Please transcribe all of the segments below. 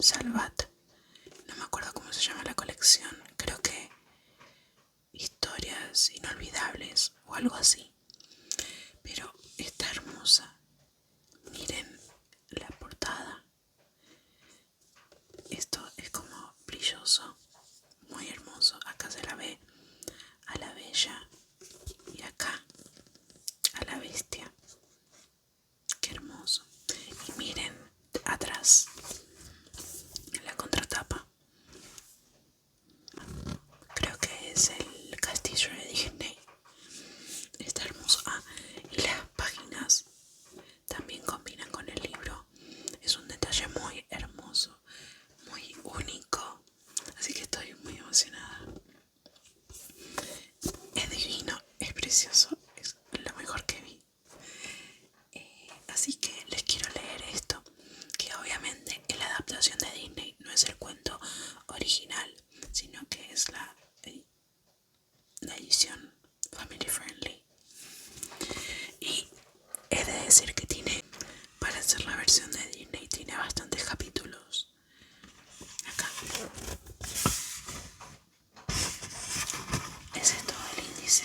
Salvat. No me acuerdo cómo se llama la colección. Creo que Historias Inolvidables o algo así. Pero está hermosa. Miren la portada. Esto es como brilloso, muy hermoso. Acá se la ve a la bella y acá a la bestia. Qué hermoso. Y miren atrás, en la contratapa. Creo que es el castillo de Disney. Está hermoso. Ah, y las páginas también combinan con el libro. Es un detalle muy hermoso, muy único. Así que estoy muy emocionada. Es divino, es precioso, es lo mejor que vi. Así que les quiero leer esto, que obviamente es la adaptación de Disney, no es el cuento original, sino que es la edición family friendly. Y he de decir que tiene, para hacer la versión de Disney, tiene bastantes capítulos. Acá. Ese es todo el índice.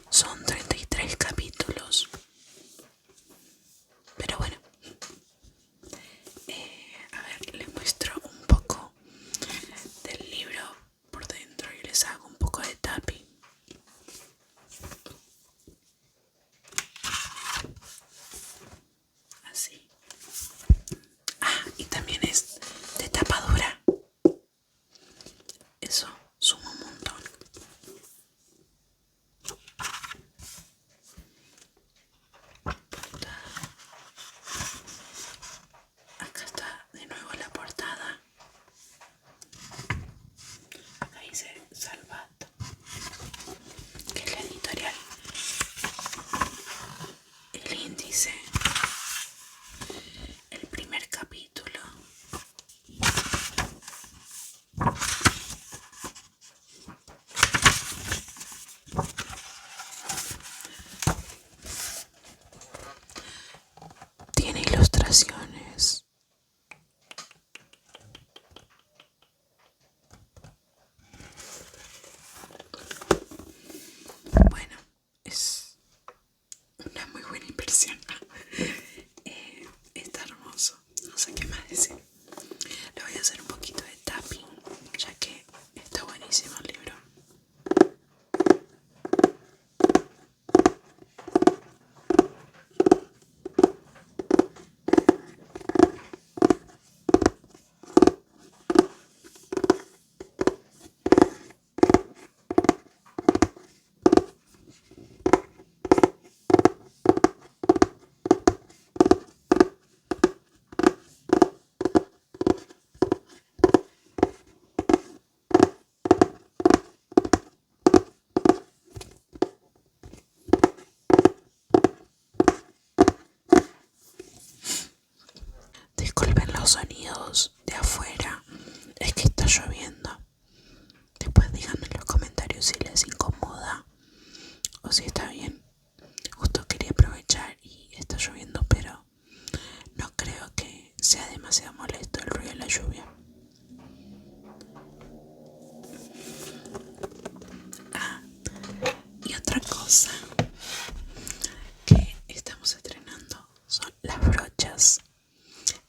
Son 33 capítulos. Pero bueno. A ver, les muestro un poco del libro por dentro y les hago un poco de tapping. Así. Ah, y también es de tapa dura. Eso suma un montón. Acá está de nuevo la portada. Acá dice Salvat, que es la editorial. El índice. El primer capítulo. Tiene ilustraciones. Bueno, es una muy buena inversión. Está hermoso. No sé qué más decir. Le voy a hacer un poquito de tapping, ya que está buenísimo el libro. Disculpen los sonidos de afuera, es que está lloviendo. Después díganme en los comentarios si les incomoda o si está bien. Justo quería aprovechar y está lloviendo, pero no creo que sea demasiado molesto el ruido de la lluvia. Ah, y otra cosa que estamos estrenando son las brochas.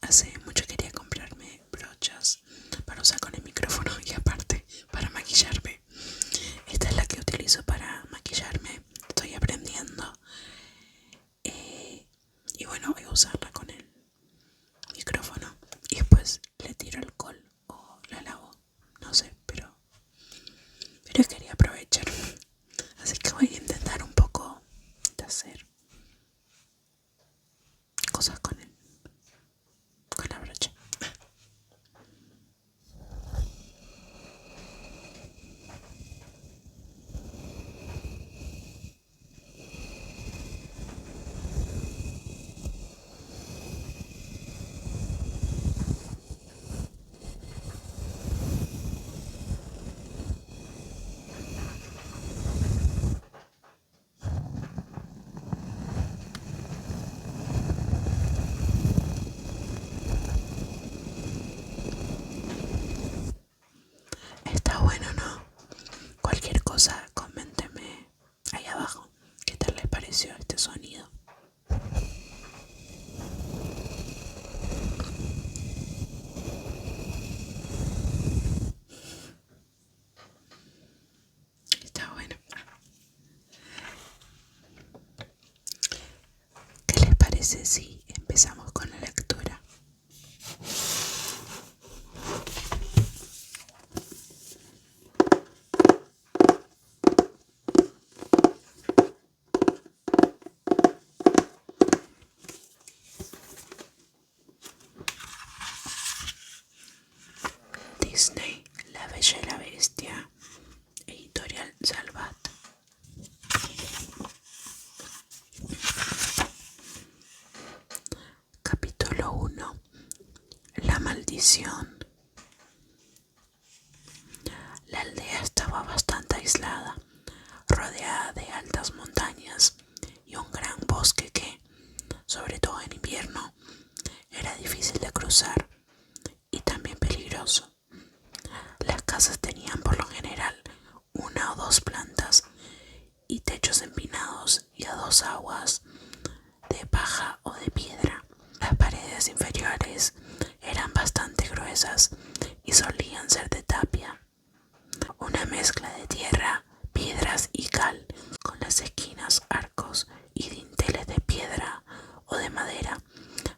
Hace mucho quería comprarme brochas para usar con el micrófono y parece si empezamos con la lectura? Disney, La Bella y la Bestia, editorial Salvat. Capítulo 1. La maldición. La aldea estaba bastante aislada, rodeada de altas montañas y un gran bosque que, sobre todo en invierno, era difícil de cruzar y también peligroso. Las casas tenían por lo general una o dos plantas y techos empinados y a dos aguas de paja o de piedra. Las paredes inferiores eran bastante gruesas y solían ser de tapia, una mezcla de tierra, piedras y cal, con las esquinas arcos y dinteles de piedra o de madera,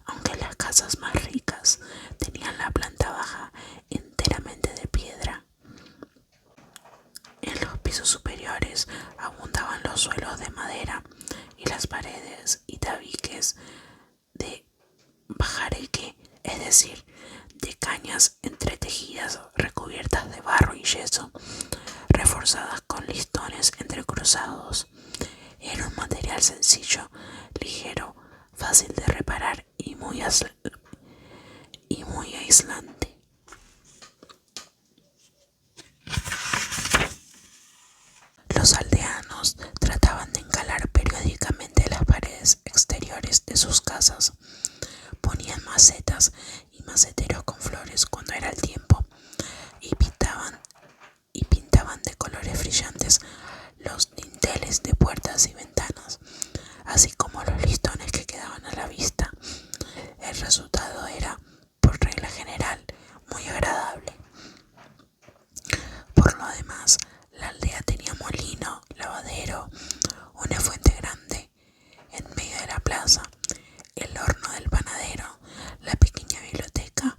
aunque las casas más ricas tenían la planta baja enteramente de piedra. En los pisos superiores abundaban los suelos de madera y las paredes y tabiques de bajareque, es decir, de cañas entretejidas recubiertas de barro y yeso, reforzadas con listones entrecruzados. Era un material sencillo, ligero, fácil de reparar y muy aislante. Los aldeanos trataban de encalar periódicamente las paredes exteriores de sus casas. Ponían macetas y maceteros con flores cuando era el tiempo y pintaban de colores brillantes los dinteles de puertas y ventanas, así como los listones que quedaban a la vista. El resultado era, por regla general, muy agradable. Por lo demás, la aldea tenía molino, lavadero, una fuente grande en medio de la plaza, el horno del panadero, la pequeña biblioteca,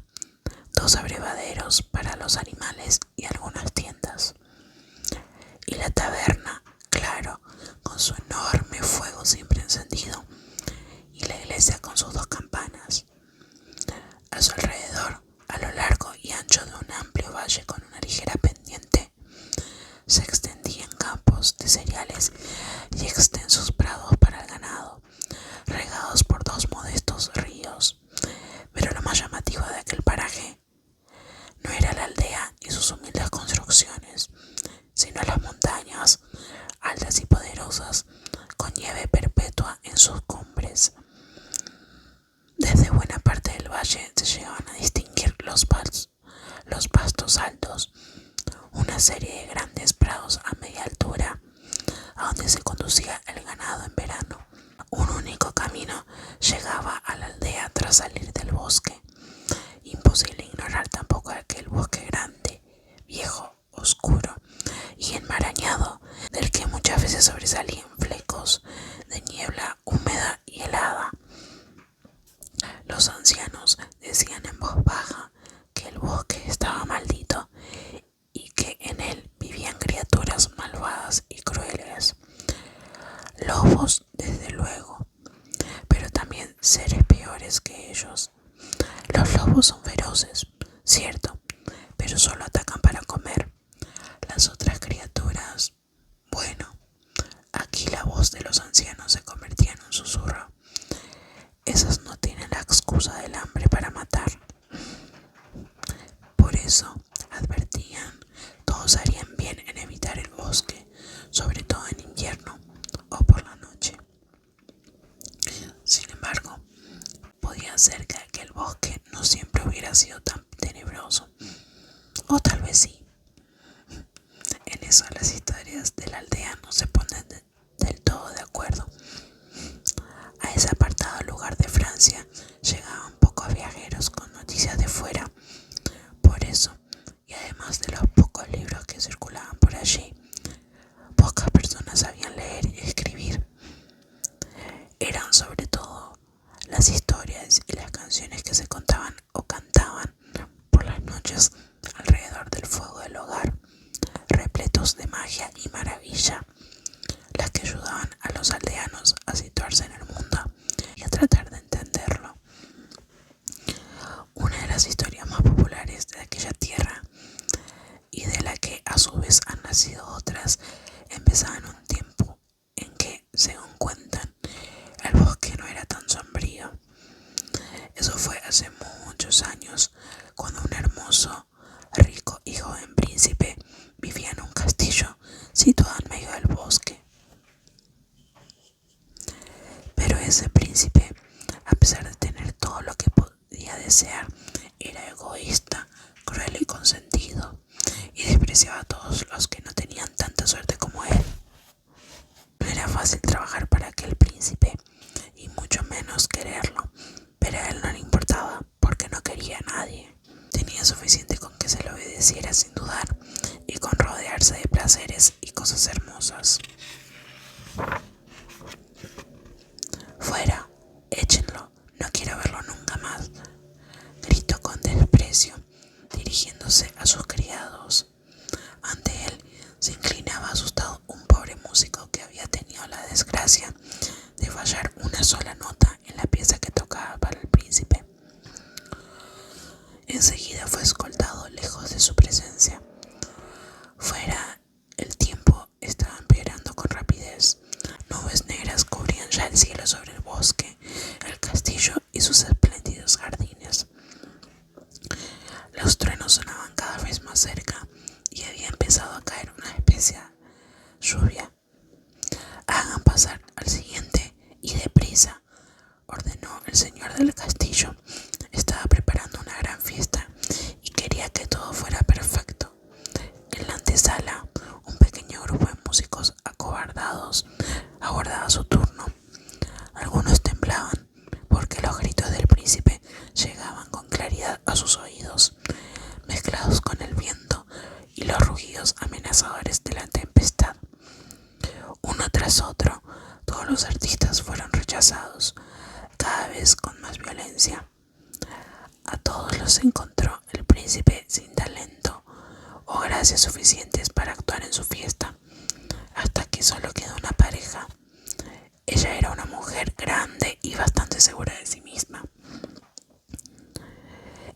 dos abrevaderos para los animales y algunas tiendas. Y la taberna, claro, con su enorme fuego siempre encendido, y la iglesia con sus dos campanas. A su alrededor, a lo largo y ancho de un amplio valle con una ligera pendiente, se extendían campos de cereales y extensos prados para el ganado, regados por dos modestos ríos. Pero lo más llamativo de aquel paraje no era la aldea y sus humildes construcciones, sino las montañas, altas y poderosas, con nieve perpetua en sus cumbres. Desde buena parte del valle se llegaban a distinguir los pastos altos, una serie de grandes prados a media altura, a donde se conducía el ganado en verano. Un único camino llegaba a la aldea tras salir del bosque. Imposible ignorar tampoco aquel bosque grande, viejo, oscuro y enmarañado, del que muchas veces sobresalían flecos de niebla húmeda y helada. Los ancianos decían en voz baja que el bosque estaba maldito y que en él vivían criaturas malvadas y crueles. Lobos, desde luego, pero también seres peores que ellos. Los lobos son feroces, cierto, pero solo atacan para comer. Las otras criaturas, bueno, aquí la voz de los ancianos se convertía en un susurro. Esas no tienen la excusa del hambre para matar. Por eso, advertían, todos harían bien en evitar el bosque, sobre todo en invierno o por la noche. Sin embargo, podía ser que aquel bosque no siempre hubiera sido tan tenebroso, o tal vez sí. En eso las historias de la aldea no se ponen del todo de acuerdo. A ese apartado lugar de Francia llegaban pocos viajeros con noticias de fuera. Por eso, y además de los pocos libros que circulaban por allí, pocas personas sabían leer y escribir. Eran sobre todo mujeres y cosas hermosas. Fuera, échenlo, no quiero verlo nunca más, gritó con desprecio, dirigiéndose a sus criados. Ante él se inclinaba asustado un pobre músico que había tenido la desgracia de fallar una sola nota en la pieza que tocaba para el príncipe. Enseguida fue escoltado lejos de su presencia. Fuera, el tiempo estaba empeorando con rapidez. Nubes negras cubrían ya el cielo sobre el bosque, el castillo y sus espléndidos jardines. Los truenos sonaban cada vez más cerca y había empezado a caer una especie de lluvia. Hagan pasar al siguiente y deprisa, ordenó el señor del castillo. Estaba preparando una gran fiesta y quería que todo fuera perfecto. En la antesala, un pequeño grupo de músicos acobardados aguardaba su turno. Algunos temblaban porque los gritos del príncipe llegaban con claridad a sus oídos, mezclados con el viento y los rugidos amenazadores de la tempestad. Uno tras otro, todos los artistas fueron rechazados, cada vez con más violencia. A todos los encontró el príncipe sin talento o gracias suficientes para actuar en su fiesta, hasta que solo quedó una pareja. Ella era una mujer grande y bastante segura de sí misma.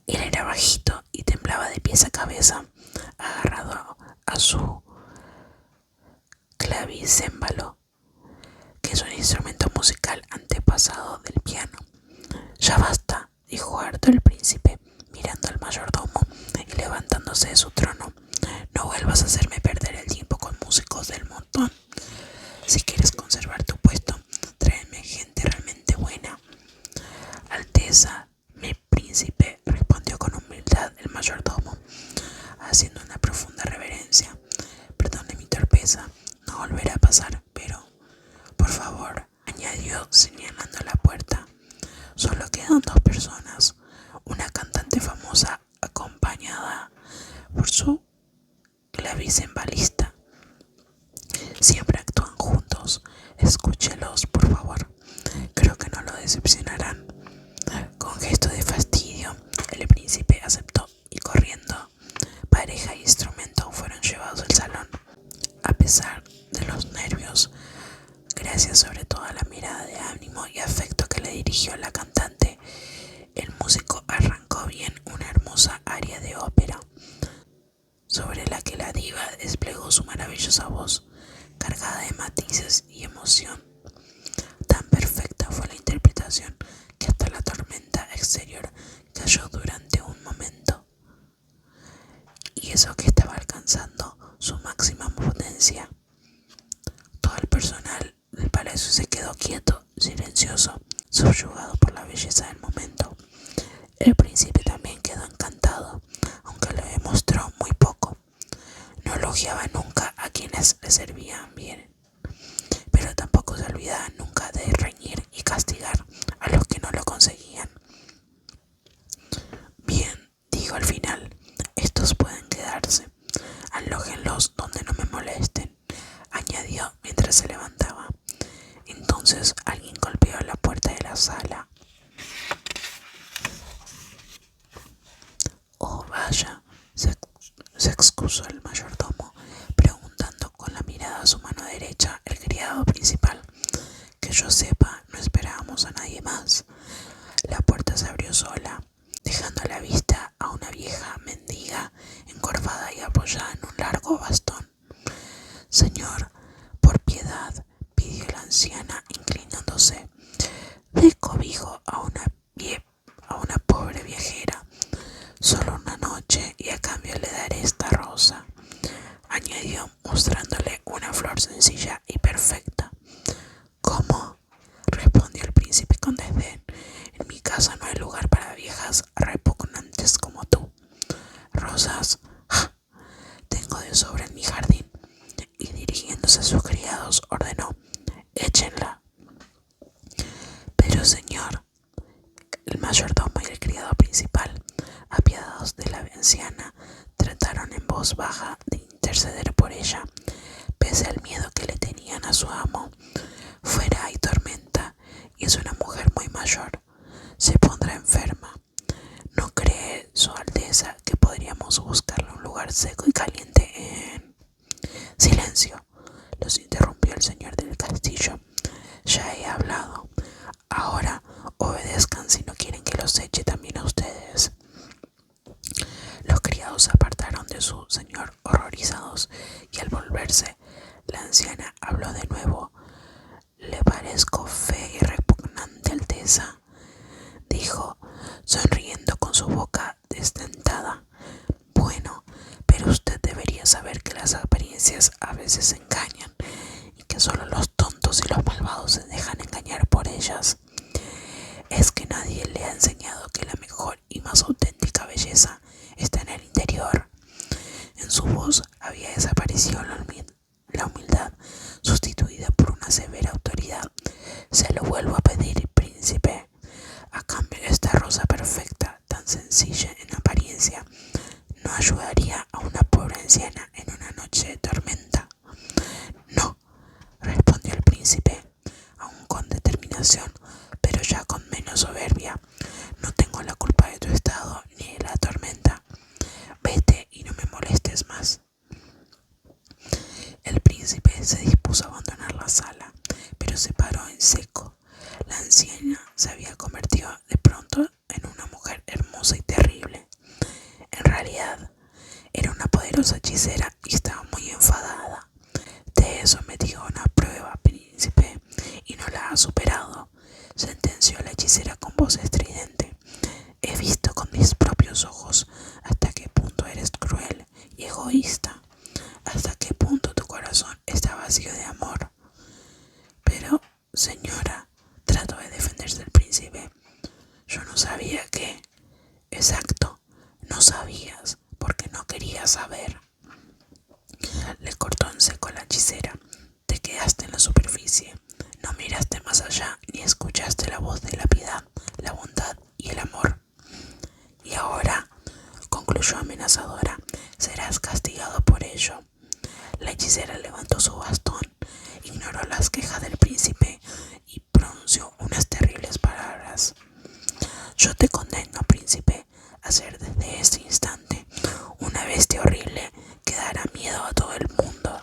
Él era bajito y temblaba de pies a cabeza, agarrado a su clavicémbalo, que es un instrumento musical antepasado del piano. Ya basta, dijo harto el príncipe, mirando al mayordomo y levantándose de su trono. No vuelvas a hacerme perder el tiempo con músicos del montón. Si quieres conservar tu puesto, tráeme gente realmente buena. Alteza, mi príncipe, respondió con humildad el mayordomo, haciendo una profunda reverencia. Perdone mi torpeza, no volverá a pasar, pero, por favor, añadió señalando la puerta, solo quedan dos personas, una cantante famosa acompañada por su clavicembalista. Siempre actúan juntos. Escúchelos, por favor. Creo que no lo decepcionarán. Con gesto de fastidio, el príncipe aceptó y corriendo, pareja y instrumento fueron llevados al salón. A pesar de los nervios, gracias sobre todo a la mirada de ánimo y afecto que le dirigió la cantante, el músico arrancó bien una hermosa aria de ópera, sobre la que la diva desplegó su maravillosa voz, cargada de matices y emoción. Tan perfecta fue la interpretación que hasta la tormenta exterior cayó durante un momento. Y eso que estaba alcanzando su máxima potencia. Todo el personal del palacio se quedó quieto, silencioso, subyugado por la belleza del momento. El príncipe también quedó encantado, aunque lo demostró muy poco. No elogiaba nunca a quienes le servían bien, pero tampoco se olvidaba nunca de reñir y castigar a los que no lo conseguían. Bien, dijo al final, estos pueden quedarse. Alójenlos donde no me molesten, añadió mientras se levantaba. Entonces alguien golpeó la puerta de la sala. Oh, vaya, se excusó el mayordomo, preguntando con la mirada a su mano derecha el criado principal. Que yo sepa, no esperábamos a nadie más. La puerta se abrió sola, dejando a la vista a una vieja mendiga encorvada y apoyada en un largo bastón. Señor, por piedad, pidió la anciana inclinándose. De cobijo a una pobre viajera. Solo una noche y a cambio le daré esta rosa, añadió mostrándole una flor sencilla y perfecta. ¿Cómo? Respondió el príncipe con desdén. En mi casa no hay lugar para viejas repugnantes como tú. Rosas, ¡ja! Tengo de sobra en mi jardín. Y dirigiéndose a sus criados ordenó, échenla. Pero señor, el mayordomo y el criado principal, apiadados de la anciana, trataron en voz baja de interceder por ella, es el miedo que le tenían a su amo. Fuera hay tormenta y es una mujer muy mayor. Se pondrá enferma. ¿No cree Su Alteza que podríamos buscarle un lugar seco y caliente en...? Silencio, los interrumpió el señor del castillo. Ya he hablado. Ahora obedezcan si no quieren que los eche también a ustedes. Los criados se apartaron de su señor horrorizados y al volverse, la anciana habló de nuevo. «¿Le parezco fea y repugnante, Alteza?», dijo, sonriendo con su boca desdentada. «Bueno, pero usted debería saber que las apariencias a veces engañan y que solo los tontos y los malvados se dejan engañar por ellas. ¿Es que nadie le ha enseñado que la mejor y más auténtica belleza está en el interior?». En su voz había desaparecido la humildad, sustituida por una severa autoridad. «Se lo vuelvo a pedir, príncipe. A cambio de esta rosa perfecta, tan sencilla en apariencia, ¿no ayudaría a una pobre anciana en una noche de tormenta?». «No», respondió el príncipe, aún con determinación, pero ya con menos soberbia. «No tengo la culpa de tu estado ni de la tormenta. Vete y no me molestes más». El príncipe se dispuso a abandonar la sala, pero se paró en seco. La anciana se había convertido de pronto en una mujer hermosa y terrible. En realidad, era una poderosa hechicera y estaba muy enfadada. «Te he sometido a una prueba, príncipe, y no la has superado», sentenció la hechicera con voz estridente. «He visto con mis propios ojos hasta qué punto eres cruel y egoísta, hasta qué punto tu corazón está vacío de amor». «Pero, señora», trató de defenderse el príncipe, «yo no sabía que...». «Exacto, no sabías, porque no querías saber», le cortó en seco la hechicera. «Te quedaste en la superficie, no miraste más allá ni escuchaste la voz de la piedad, la bondad y el amor. Y ahora», concluyó amenazadora, «serás castigado por ello». La hechicera levantó su bastón, ignoró las quejas del príncipe y pronunció unas terribles palabras. «Yo te condeno, príncipe, a ser desde este instante una bestia horrible que dará miedo a todo el mundo».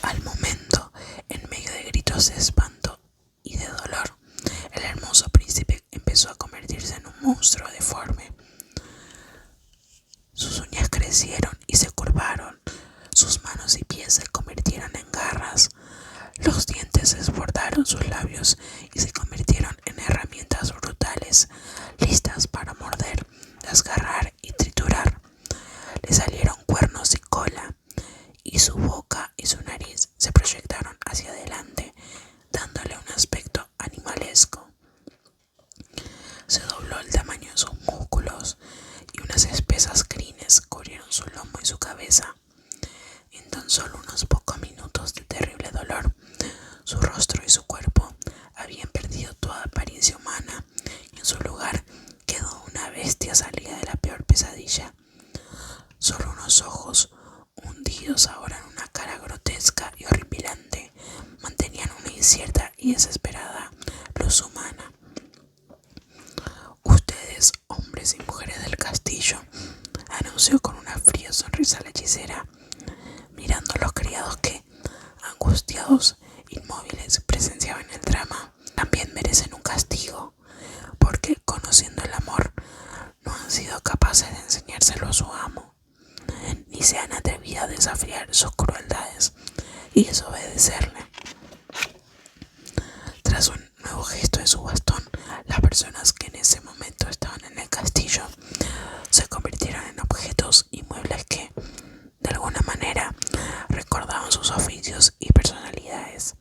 Al momento, en medio de gritos de espanto y de dolor, el hermoso príncipe empezó a convertirse en un monstruo deforme. Sus uñas crecieron y se curvaron, sus manos y pies se convirtieron en garras, los dientes desbordaron sus labios y se convirtieron en herramientas brutales, listas para morder, desgarrar y triturar. Le salieron cuernos y cola, y su boca y su nariz se proyectaron hacia adelante, dándole un aspecto animalesco. Se dobló el tamaño de sus músculos y unas espesas crines cubrieron su lomo y su cabeza. En tan solo unos pocos minutos de terrible dolor, su rostro y su cuerpo habían perdido toda apariencia humana y en su lugar quedó una bestia salida de la peor pesadilla. Solo unos ojos, hundidos ahora en una cara grotesca y horripilante, mantenían una incierta y desesperada luz humana. «Ustedes, hombres y mujeres del castillo», anunció con una fría sonrisa la hechicera, mirando a los criados que, angustiados, inmóviles, presenciaban el drama, «también merecen un castigo, porque, conociendo el amor, no han sido capaces de enseñárselo a su amo, ni se han atrevido a desafiar sus crueldades y desobedecerle». Tras un nuevo gesto de su bastón, las personas que en ese momento estaban en el castillo se convirtieron en objetos y muebles que, de alguna manera, recordaban sus oficios y personalidades,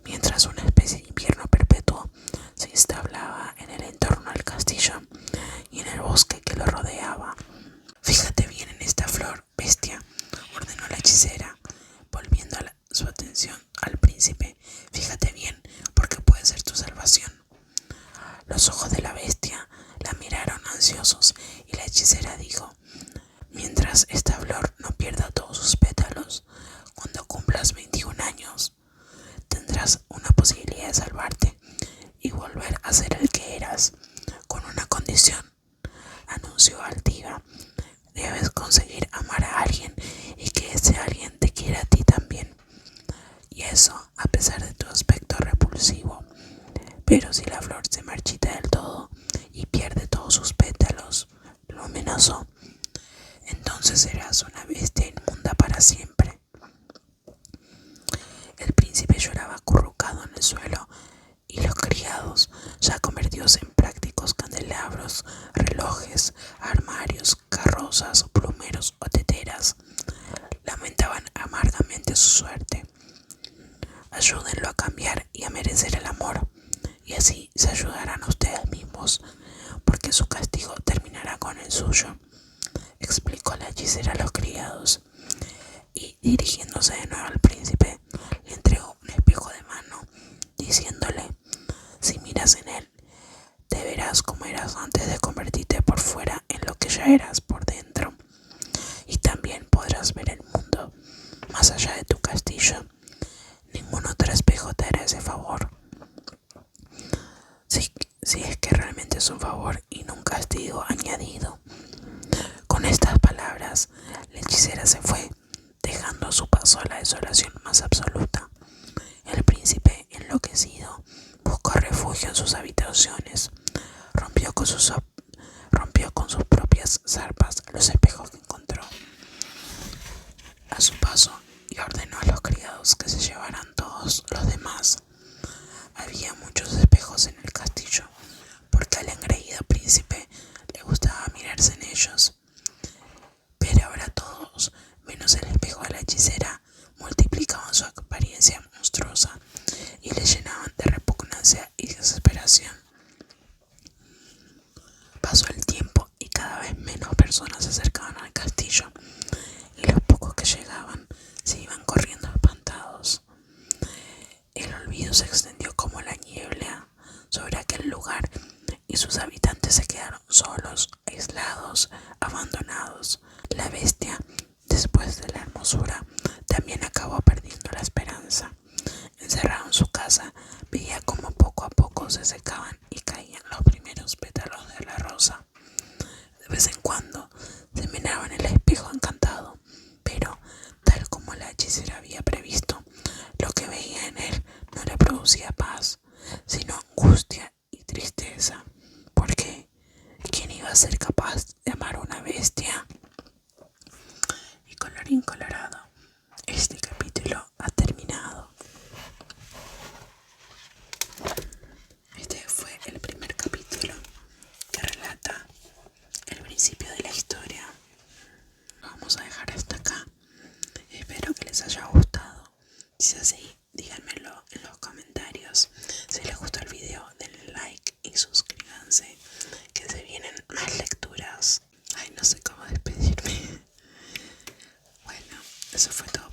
mientras una especie de invierno perpetuo se instalaba en el entorno del castillo y en el bosque que lo rodeaba. «Fíjate bien en esta flor, bestia», ordenó la hechicera, volviendo su atención al príncipe. «Fíjate bien, porque puede ser tu salvación». Los ojos de la bestia la miraron ansiosos hechicera dijo: mientras esta flor no pierda todos sus pétalos, cuando cumplas 21 años, tendrás una posibilidad de salvarte y volver a ser el que eras, con una condición, anunció altiva. Debes conseguir amar a alguien y que ese alguien te quiera a ti también. Y eso a pesar de tu aspecto repulsivo. Pero si la flor se marchita del todo y pierde todos sus pétalos, lo amenazó, entonces serás una bestia inmunda para siempre. El príncipe lloraba acurrucado en el suelo y los criados, ya convertidos en prácticos candelabros, relojes, armarios, carrozas, plumeros o teteras, lamentaban amargamente su suerte. Ayúdenlo a cambiar y a merecer el amor, y así se ayudarán a ustedes mismos, porque su castigo terminará con el suyo, explicó la hechicera a los criados, y dirigiéndose de nuevo al príncipe, le entregó un espejo de mano, diciéndole: si miras en él, te verás como eras antes de convertirte por fuera en lo que ya eras por dentro, y también podrás ver el mundo más allá de tu castillo. Ningún otro espejo te hará ese favor. Si es que realmente es un favor y no un castigo añadido. Con estas palabras, la hechicera se fue, dejando a su paso la desolación más absoluta. El príncipe, enloquecido, buscó refugio en sus habitaciones, rompió con sus propias zarpas los espejos que encontró a su paso y ordenó a los criados que se llevaran todos los demás. Había muchos espejos en el castillo, porque al engreído príncipe le gustaba mirarse en ellos. Pero ahora todos, menos el espejo de la hechicera, multiplicaban su apariencia monstruosa y le llenaban de repugnancia y desesperación. Pasó el tiempo y cada vez menos personas se acercaban al castillo, y los pocos que llegaban se iban corriendo espantados. El olvido se extendió como la niebla sobre aquel lugar y sus habitantes se quedaron solos, aislados, abandonados. La bestia, después de la hermosura, también acabó perdiendo la esperanza. Encerrado en su casa, veía como poco a poco se secaban y caían los primeros pétalos de la rosa. De vez en cuando se miraba en el espejo encantado, pero, tal como la hechicera había previsto, lo que veía en él no le producía paz, sino angustia y tristeza, porque ¿quién iba a ser capaz de amar a una bestia? Y colorín colorado, este capítulo ha terminado. Este fue el primer capítulo que relata el principio de la historia. Lo vamos a dejar hasta acá. Espero que les haya gustado. Si es así, díganmelo en los comentarios. Si les gustó el video, denle like y suscríbanse, que se vienen más lecturas. Ay, no sé cómo despedirme. Bueno, eso fue todo